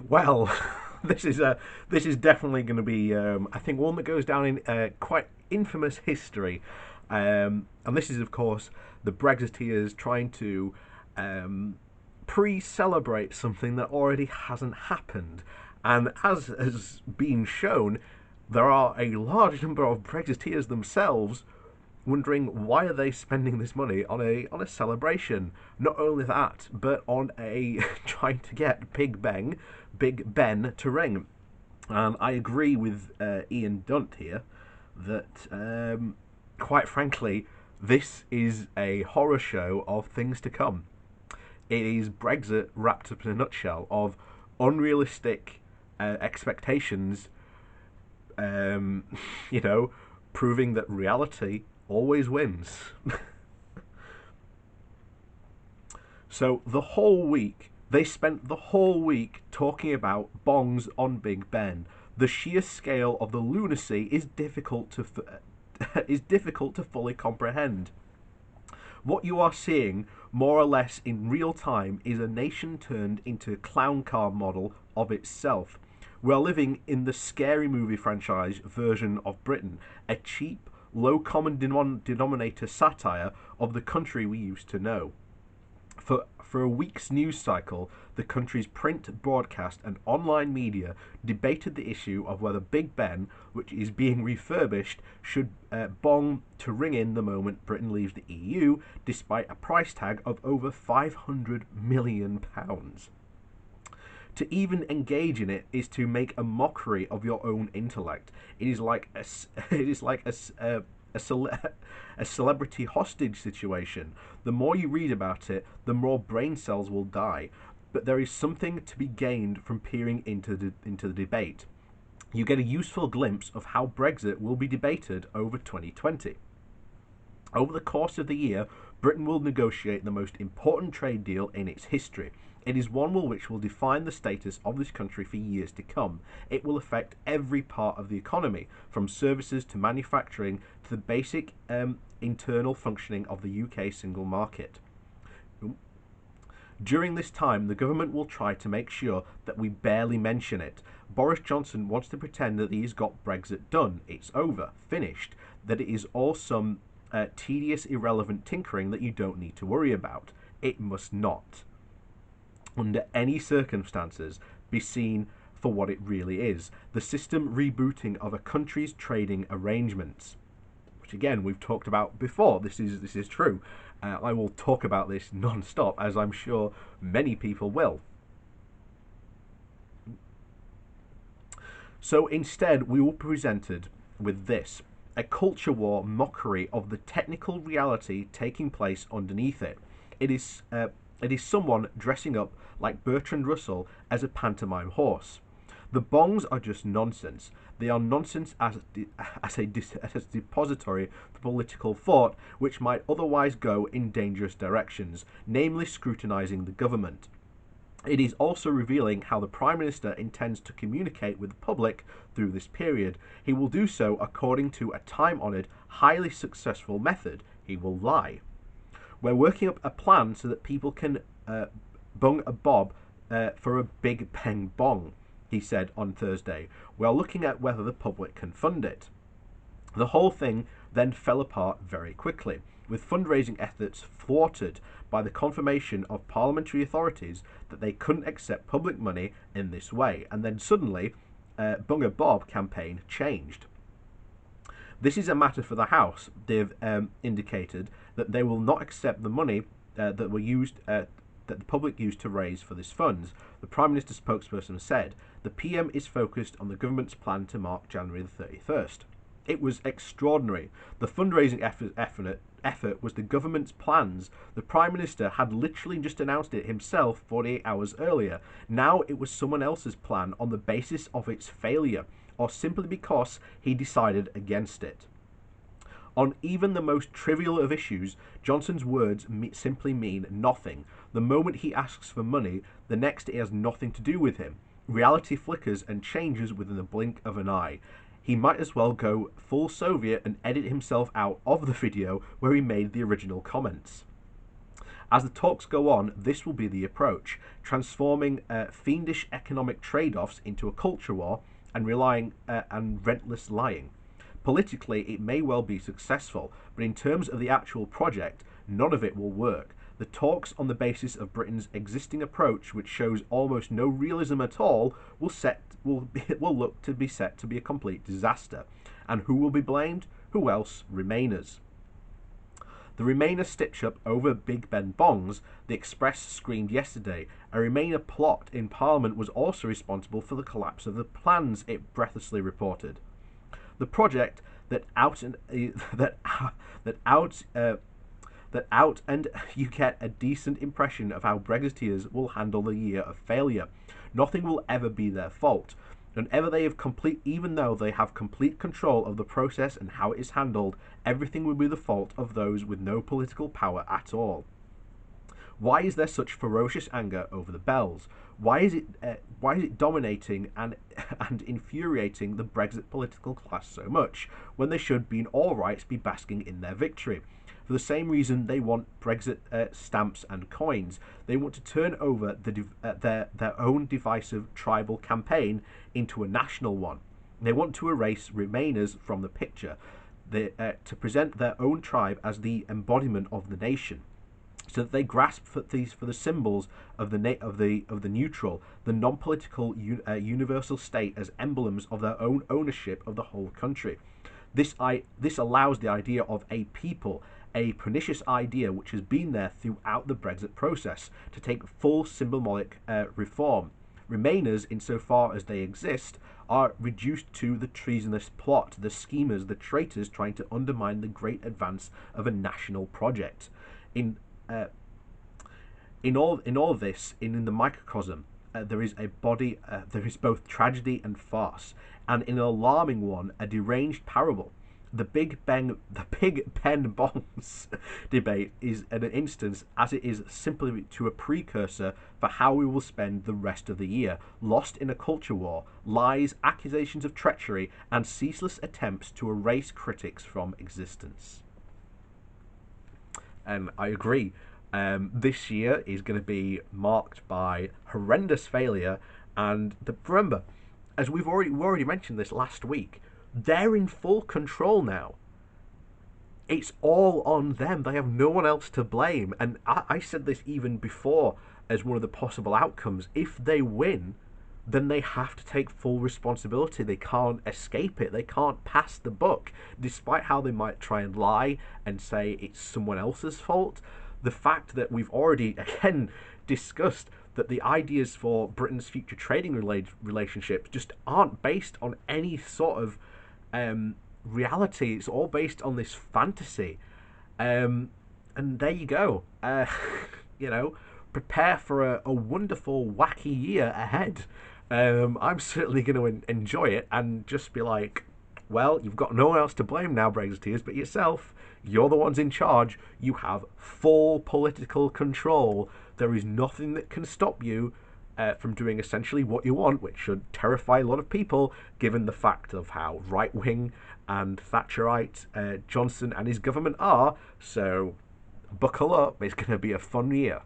Well, this is definitely going to be, I think, one that goes down in quite infamous history, and this is, of course, the Brexiteers trying to pre-celebrate something that already hasn't happened, and as has been shown, there are a large number of Brexiteers themselves wondering why are they spending this money on a celebration. Not only that, but on a trying to get Big Ben to ring. And I agree with Ian Dunt here that, quite frankly, this is a horror show of things to come. It is Brexit wrapped up in a nutshell of unrealistic expectations, um, you know, proving that reality always wins. So the whole week, they spent the whole week talking about bongs on Big Ben. The sheer scale of the lunacy is difficult to is difficult to fully comprehend. What you are seeing, more or less in real time, is a nation turned into a clown car model of itself. We are living in the scary movie franchise version of Britain, a cheap, low common denominator satire of the country we used to know. For a week's news cycle, the country's print, broadcast, and online media debated the issue of whether Big Ben, which is being refurbished, should bong to ring in the moment Britain leaves the EU, despite a price tag of over £500 million. To even engage in it is to make a mockery of your own intellect. It is like it is like a, a celebrity hostage situation. The more you read about it, the more brain cells will die. But there is something to be gained from peering into the debate. You get a useful glimpse of how Brexit will be debated over 2020. Over the course of the year, Britain will negotiate the most important trade deal in its history. It is one which will define the status of this country for years to come. It will affect every part of the economy, from services to manufacturing to the basic internal functioning of the UK single market. During this time, the government will try to make sure that we barely mention it. Boris Johnson wants to pretend that he's got Brexit done, it's over, finished, that it is all some tedious, irrelevant tinkering that you don't need to worry about. It must not, under any circumstances, be seen for what it really is, the system rebooting of a country's trading arrangements. Which again we've talked about before. This is true. I will talk about this non-stop, as I'm sure many people will. So instead, we were presented with this: a culture war mockery of the technical reality taking place underneath it. It is someone dressing up like Bertrand Russell as a pantomime horse. The bongs are just nonsense. They are nonsense as a depository for political thought, which might otherwise go in dangerous directions, namely scrutinising the government. It is also revealing how the Prime Minister intends to communicate with the public through this period. He will do so according to a time-honoured, highly successful method. He will lie. We're working up a plan so that people can bung a bob for a Big Ben bong, he said on Thursday. We are looking at whether the public can fund it. The whole thing then fell apart very quickly, with fundraising efforts thwarted by the confirmation of parliamentary authorities that they couldn't accept public money in this way, and then suddenly Bung a Bob campaign changed. This is a matter for the House. They've indicated that they will not accept the money that were used that the public used to raise for this funds. The Prime Minister's spokesperson said the PM is focused on the government's plan to mark January the 31st. It was extraordinary. The fundraising effort was the government's plans. The Prime Minister had literally just announced it himself 48 hours earlier. Now it was someone else's plan on the basis of its failure, or simply because he decided against it. On even the most trivial of issues, Johnson's words simply mean nothing. The moment he asks for money, the next it has nothing to do with him. Reality flickers and changes within the blink of an eye. He might as well go full Soviet and edit himself out of the video where he made the original comments. As the talks go on, this will be the approach, transforming fiendish economic trade-offs into a culture war and relying and relentless lying. Politically, it may well be successful, but in terms of the actual project, none of it will work. The talks on the basis of Britain's existing approach, which shows almost no realism at all, will look to be set to be a complete disaster. And who will be blamed? Who else? Remainers. The Remainer stitch-up over Big Ben bongs, the Express screamed yesterday. A Remainer plot in Parliament was also responsible for the collapse of the plans, it breathlessly reported. The project that out and you get a decent impression of how Brexiteers will handle the year of failure. Nothing will ever be their fault. Even though they have complete control of the process and how it is handled, everything will be the fault of those with no political power at all. Why is there such ferocious anger over the bells? Why is it dominating and infuriating the Brexit political class so much, when they should, be in all rights, be basking in their victory? For the same reason they want Brexit stamps and coins. They want to turn over their own divisive tribal campaign into a national one. They want to erase Remainers from the picture, to present their own tribe as the embodiment of the nation, so that they grasp for the symbols of the neutral, the non-political universal state as emblems of their own ownership of the whole country. This allows the idea of a people, a pernicious idea which has been there throughout the Brexit process, to take full symbolic reform. Remainers, insofar as they exist, are reduced to the treasonous plot, the schemers, the traitors trying to undermine the great advance of a national project. In all this, in the microcosm, there is both tragedy and farce, and in an alarming one, a deranged parable. The Big Ben bongs debate is an instance, as it is simply to a precursor for how we will spend the rest of the year, lost in a culture war, lies, accusations of treachery, and ceaseless attempts to erase critics from existence. And I agree. This year is going to be marked by horrendous failure, and remember, as we already mentioned this last week, they're in full control now. It's all on them. They have no one else to blame. And I said this even before as one of the possible outcomes. If they win, then they have to take full responsibility. They can't escape it. They can't pass the buck, despite how they might try and lie and say it's someone else's fault. The fact that we've already, again, discussed that the ideas for Britain's future trading relationships just aren't based on any sort of reality. It's all based on this fantasy. And there you go. Prepare for a wonderful, wacky year ahead. I'm certainly going to enjoy it and just be like, well, you've got no one else to blame now, Brexiteers, but yourself. You're the ones in charge. You have full political control. There is nothing that can stop you from doing essentially what you want, which should terrify a lot of people, given the fact of how right-wing and Thatcherite Johnson and his government are. So buckle up. It's going to be a fun year.